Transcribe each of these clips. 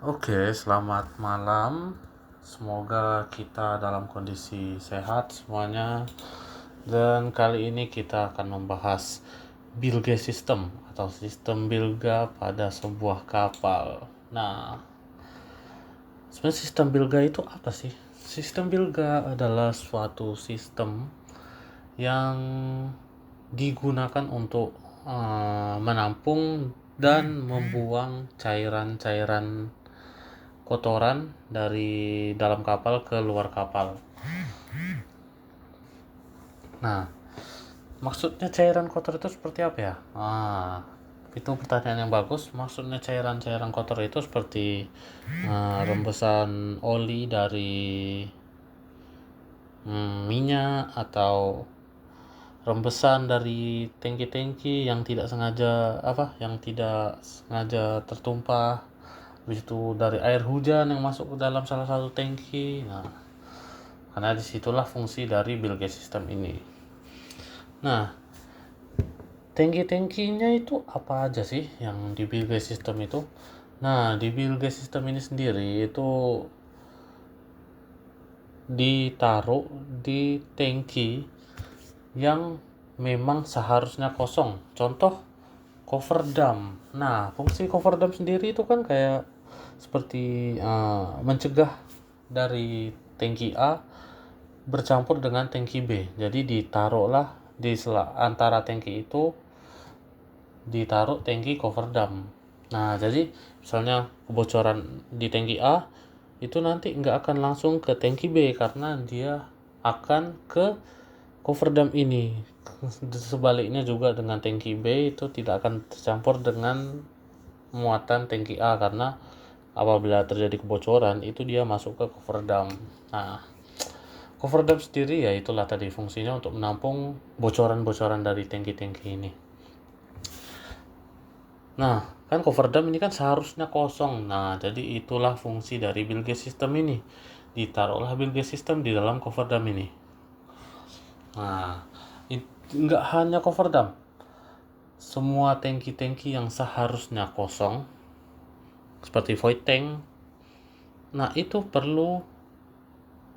Selamat malam. Semoga kita dalam kondisi sehat semuanya. Dan kali ini kita akan membahas bilge system atau sistem bilga pada sebuah kapal. Nah, sebenarnya sistem bilga itu apa sih? Sistem bilga adalah suatu sistem yang digunakan untuk menampung dan membuang cairan-cairan kotoran dari dalam kapal ke luar kapal. Nah, maksudnya cairan kotor itu seperti apa ya? Itu pertanyaan yang bagus. Maksudnya cairan-cairan kotor itu seperti rembesan oli dari minyak atau rembesan dari tangki-tangki yang tidak sengaja tertumpah. Habis itu dari air hujan yang masuk ke dalam salah satu tangki. Nah, karena disitulah fungsi dari bilge system ini. Nah, tangki-tangkinya itu apa aja sih yang di bilge system itu? Nah, di bilge system ini sendiri itu ditaruh di tangki yang memang seharusnya kosong. Contoh cover dam. Nah, fungsi cover dam sendiri itu kan kayak seperti mencegah dari tangki A bercampur dengan tangki B. Jadi ditaruhlah di antara tangki itu ditaruh tangki cover dam. Nah, jadi misalnya kebocoran di tangki A itu nanti nggak akan langsung ke tangki B karena dia akan ke cover dam ini. Sebaliknya juga dengan tangki B itu tidak akan tercampur dengan muatan tangki A karena apabila terjadi kebocoran itu dia masuk ke cover dam. Nah, cover dam sendiri ya itulah tadi fungsinya untuk menampung bocoran-bocoran dari tangki-tangki ini. Nah, kan cover dam ini kan seharusnya kosong. Nah, jadi itulah fungsi dari bilge system ini. Ditaruhlah bilge system di dalam cover dam ini. Nah, nggak hanya cover dam. Semua tangki-tangki yang seharusnya kosong seperti void tank, nah itu perlu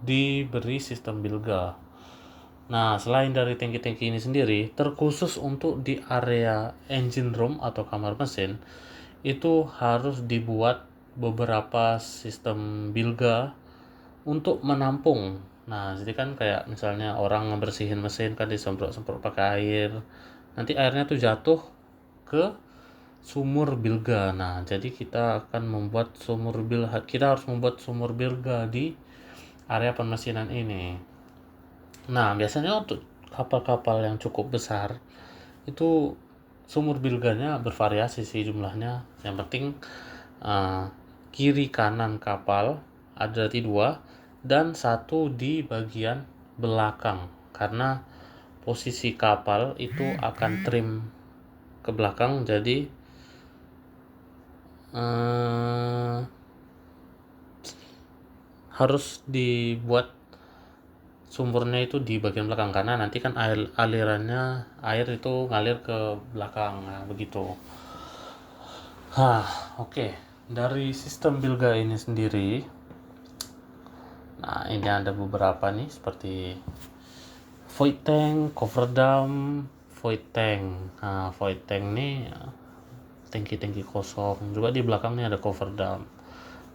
diberi sistem bilga. Nah, selain dari tangki-tangki ini sendiri, terkhusus untuk di area engine room atau kamar mesin, itu harus dibuat beberapa sistem bilga untuk menampung. Nah, jadi kan kayak misalnya orang ngebersihin mesin kan disemprot-semprot pakai air. Nanti airnya tuh jatuh ke sumur bilga. Nah, jadi kita harus membuat sumur bilga di area permesinan ini. Nah, biasanya untuk kapal-kapal yang cukup besar itu sumur bilganya bervariasi sih jumlahnya. Yang penting kiri kanan kapal ada di dua dan satu di bagian belakang karena posisi kapal itu akan trim ke belakang, jadi harus dibuat sumurnya itu di bagian belakang karena nanti kan air itu ngalir ke belakang. Nah, begitu. Oke. Dari sistem bilga ini sendiri, nah ini ada beberapa nih seperti void tank, cover dam, void tank. Nah, void tank nih tangki-tangki kosong. Juga di belakangnya ada cover dam.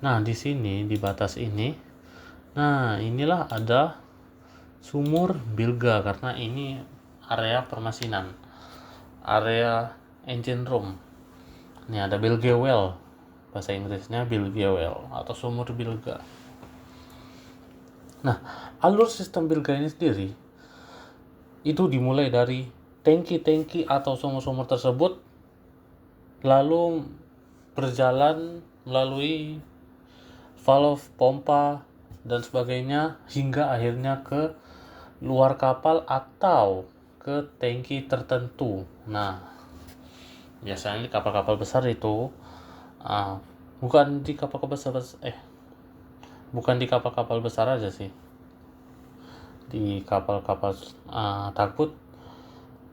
Nah, di sini di batas ini, nah inilah ada sumur bilga karena ini area permesinan, area engine room. Ini ada bilge well, bahasa Inggrisnya bilge well atau sumur bilga. Nah, alur sistem bilga ini sendiri itu dimulai dari tangki-tangki atau sumur-sumur tersebut lalu berjalan melalui valve, pompa dan sebagainya hingga akhirnya ke luar kapal atau ke tangki tertentu. Nah, biasanya di kapal-kapal besar itu bukan di kapal-kapal besar aja sih, di kapal-kapal tugboat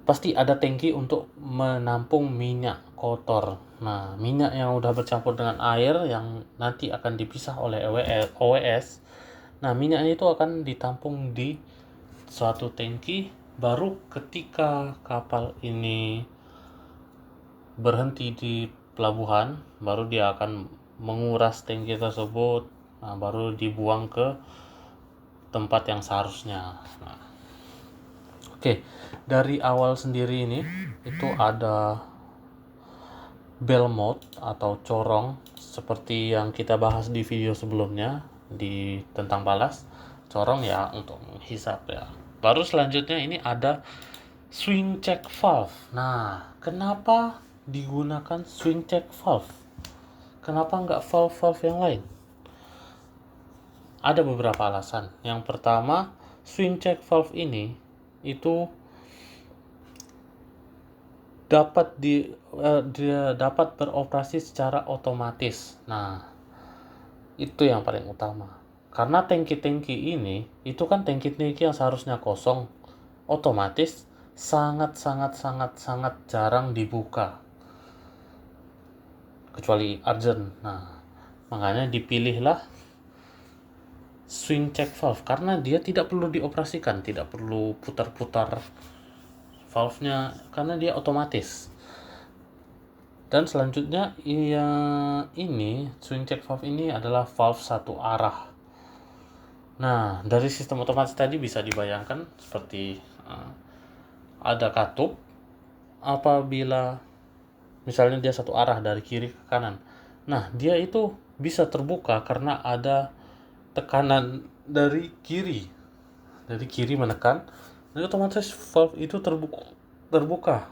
pasti ada tangki untuk menampung minyak kotor. Nah, minyak yang udah bercampur dengan air yang nanti akan dipisah oleh OWS. Nah, minyaknya itu akan ditampung di suatu tangki, baru ketika kapal ini berhenti di pelabuhan, baru dia akan menguras tangki tersebut. Nah, baru dibuang ke tempat yang seharusnya. Nah, oke, dari awal sendiri ini itu ada bell mode atau corong seperti yang kita bahas di video sebelumnya di tentang balas. Corong ya untuk menghisap ya. Baru selanjutnya ini ada swing check valve. Nah, kenapa digunakan swing check valve? Kenapa nggak valve-valve yang lain? Ada beberapa alasan. Yang pertama, swing check valve ini itu dia dapat beroperasi secara otomatis. Nah, itu yang paling utama. Karena tangki-tangki ini itu kan tangki-tangki yang seharusnya kosong, otomatis sangat jarang dibuka kecuali urgent. Nah, makanya dipilihlah swing check valve karena dia tidak perlu dioperasikan, tidak perlu putar-putar valve-nya karena dia otomatis. Dan selanjutnya ini swing check valve ini adalah valve satu arah. Nah, dari sistem otomatis tadi bisa dibayangkan seperti ada katup. Apabila misalnya dia satu arah dari kiri ke kanan, nah dia itu bisa terbuka karena ada tekanan dari kiri menekan, jadi otomatis valve itu terbuka.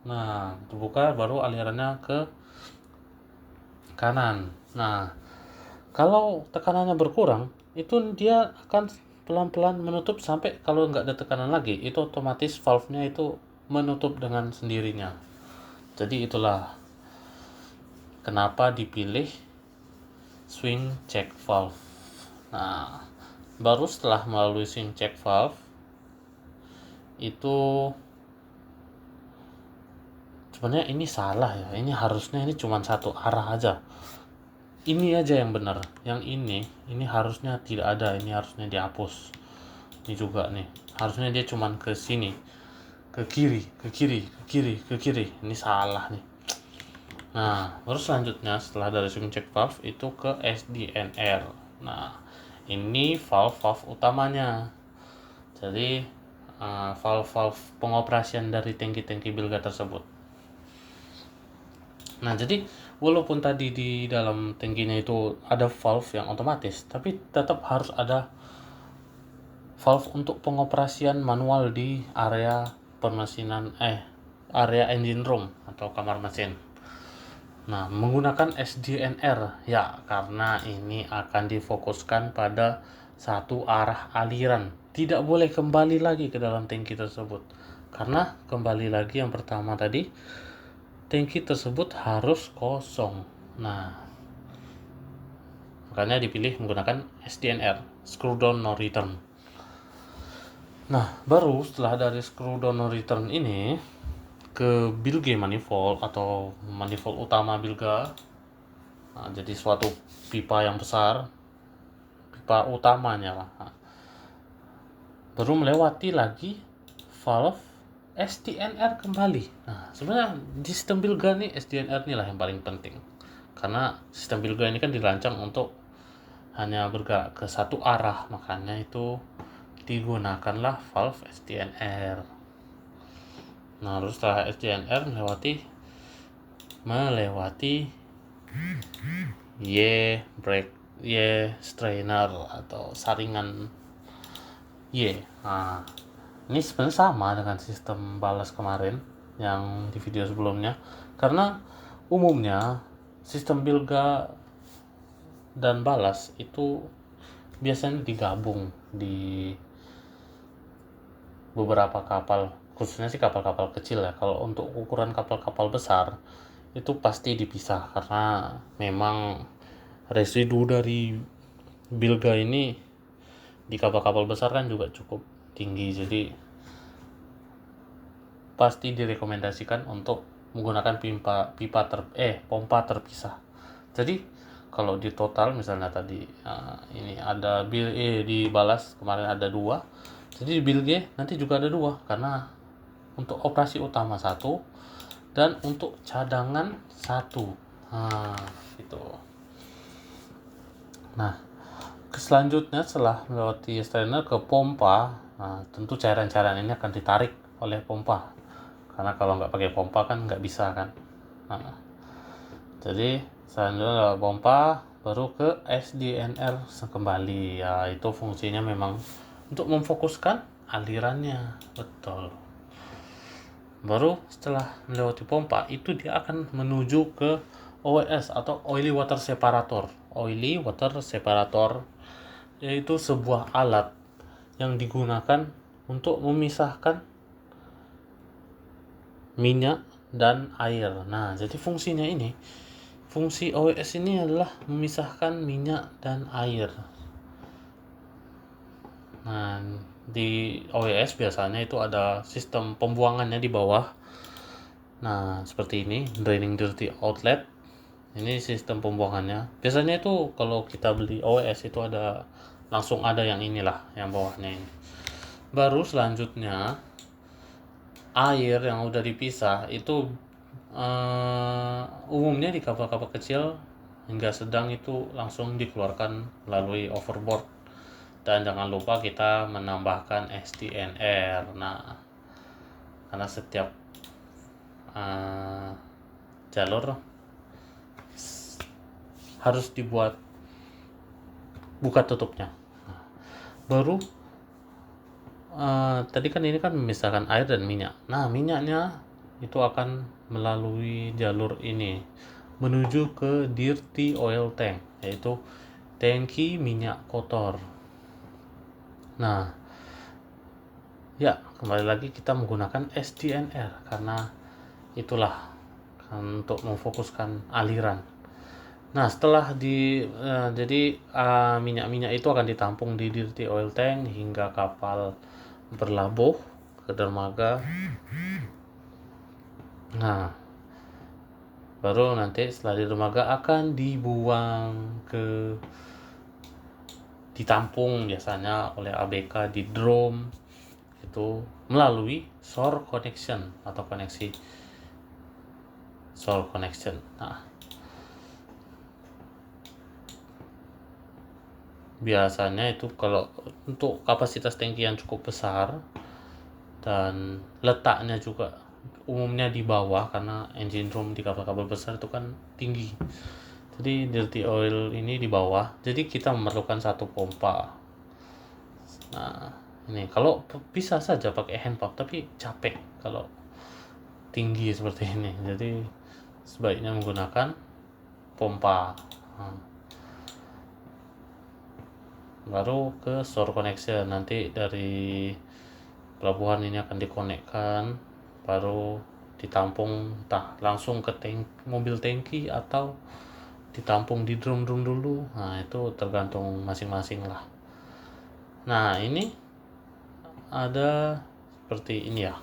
Nah, terbuka baru alirannya ke kanan. Nah, kalau tekanannya berkurang, itu dia akan pelan-pelan menutup sampai kalau nggak ada tekanan lagi, itu otomatis valve-nya itu menutup dengan sendirinya. Jadi itulah kenapa dipilih swing check valve. Nah, baru setelah melalui swing check valve itu sebenarnya ini salah ya. Ini harusnya ini cuma satu arah aja. Ini aja yang benar. Yang ini harusnya tidak ada. Ini harusnya dihapus. Ini juga nih. Harusnya dia cuma ke sini. Ke kiri. Ini salah nih. Nah, baru selanjutnya setelah dari swing check valve itu ke SDNR. Nah, ini valve utamanya. Jadi valve pengoperasian dari tangki-tangki bilga tersebut. Nah, jadi walaupun tadi di dalam tangkinya itu ada valve yang otomatis, tapi tetap harus ada valve untuk pengoperasian manual di area area engine room atau kamar mesin. Nah, menggunakan SDNR ya karena ini akan difokuskan pada satu arah aliran. Tidak boleh kembali lagi ke dalam tangki tersebut. Karena kembali lagi yang pertama tadi, tangki tersebut harus kosong. Nah, makanya dipilih menggunakan SDNR, screw down no return. Nah, baru setelah dari screw down no return ini ke bilge manifold atau manifold utama bilga. Nah, jadi suatu pipa yang besar, pipa utamanya lah. Nah, baru melewati lagi valve SDNR kembali. Nah, sebenarnya di sistem bilga nih SDNR inilah yang paling penting. Karena sistem bilga ini kan dirancang untuk hanya bergerak ke satu arah, makanya itu digunakanlah valve SDNR. Nah, terus setelah SDNR melewati Y strainer atau saringan Y. Nah, ini sebenarnya sama dengan sistem balas kemarin yang di video sebelumnya, karena umumnya sistem bilga dan balas itu biasanya digabung di beberapa kapal, khususnya sih kapal-kapal kecil ya. Kalau untuk ukuran kapal-kapal besar itu pasti dipisah karena memang residu dari bilga ini di kapal-kapal besar kan juga cukup tinggi, jadi pasti direkomendasikan untuk menggunakan pompa terpisah. Jadi kalau di total misalnya tadi ini ada bill E dibalas kemarin ada 2, jadi di bill G nanti juga ada 2 karena untuk operasi utama 1 dan untuk cadangan 1. Gitu. Nah, selanjutnya setelah melewati strainer ke pompa, tentu cairan-cairan ini akan ditarik oleh pompa karena kalau nggak pakai pompa kan nggak bisa kan. Jadi selanjutnya pompa baru ke SDNR kembali, ya itu fungsinya memang untuk memfokuskan alirannya, betul. Baru setelah melewati pompa itu dia akan menuju ke OWS atau Oily Water Separator. Oily Water Separator yaitu sebuah alat yang digunakan untuk memisahkan minyak dan air. Nah, jadi fungsi OWS ini adalah memisahkan minyak dan air. Nah, di OWS biasanya itu ada sistem pembuangannya di bawah. Nah, seperti ini, draining dirty outlet. Ini sistem pembuangannya. Biasanya itu kalau kita beli OWS itu langsung ada yang inilah, yang bawahnya ini. Baru selanjutnya air yang udah dipisah itu umumnya di kapal-kapal kecil hingga sedang itu langsung dikeluarkan melalui overboard. Dan jangan lupa kita menambahkan SDNR. Nah, karena setiap jalur harus dibuat buka tutupnya. Baru tadi kan ini kan memisahkan air dan minyak. Nah, minyaknya itu akan melalui jalur ini menuju ke dirty oil tank, yaitu tangki minyak kotor. Nah, ya kembali lagi kita menggunakan SDNR karena itulah untuk memfokuskan aliran. Nah, setelah jadi minyak-minyak itu akan ditampung di dirty oil tank hingga kapal berlabuh ke dermaga. Nah, baru nanti setelah di dermaga akan ditampung biasanya oleh ABK di drum itu melalui shore connection atau koneksi shore connection. Nah, biasanya itu kalau untuk kapasitas tangki yang cukup besar dan letaknya juga umumnya di bawah karena engine room di kapal-kapal besar itu kan tinggi, jadi dirty oil ini di bawah, jadi kita memerlukan satu pompa. Nah, ini kalau bisa saja pakai hand pump tapi capek kalau tinggi seperti ini, jadi sebaiknya menggunakan pompa. Baru ke shore connection, nanti dari pelabuhan ini akan dikonekkan, baru ditampung entah langsung ke mobil tangki atau ditampung di drum dulu. Nah, itu tergantung masing-masing lah. Nah, ini ada seperti ini ya.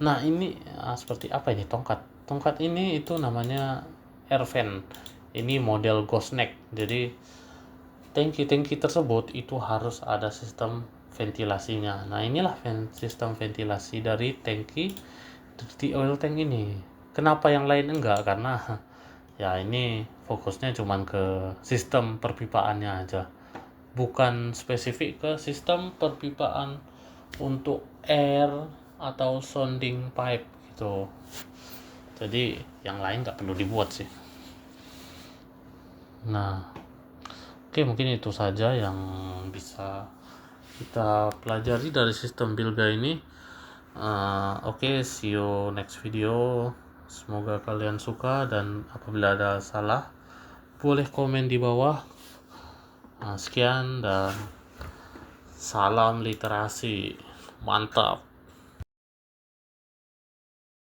Nah, ini seperti apa ini tongkat ini itu namanya air vent. Ini model ghost neck, jadi tangki-tangki tersebut itu harus ada sistem ventilasinya. Nah, inilah sistem ventilasi dari tangki dirty oil tank ini. Kenapa yang lain enggak? Karena ya ini fokusnya cuman ke sistem perpipaannya aja, bukan spesifik ke sistem perpipaan untuk air atau sounding pipe gitu. Jadi yang lain nggak perlu dibuat sih. Nah, oke, mungkin itu saja yang bisa kita pelajari dari sistem Bilga ini. Oke, see you next video. Semoga kalian suka, dan apabila ada salah boleh komen di bawah. Sekian dan salam literasi, mantap.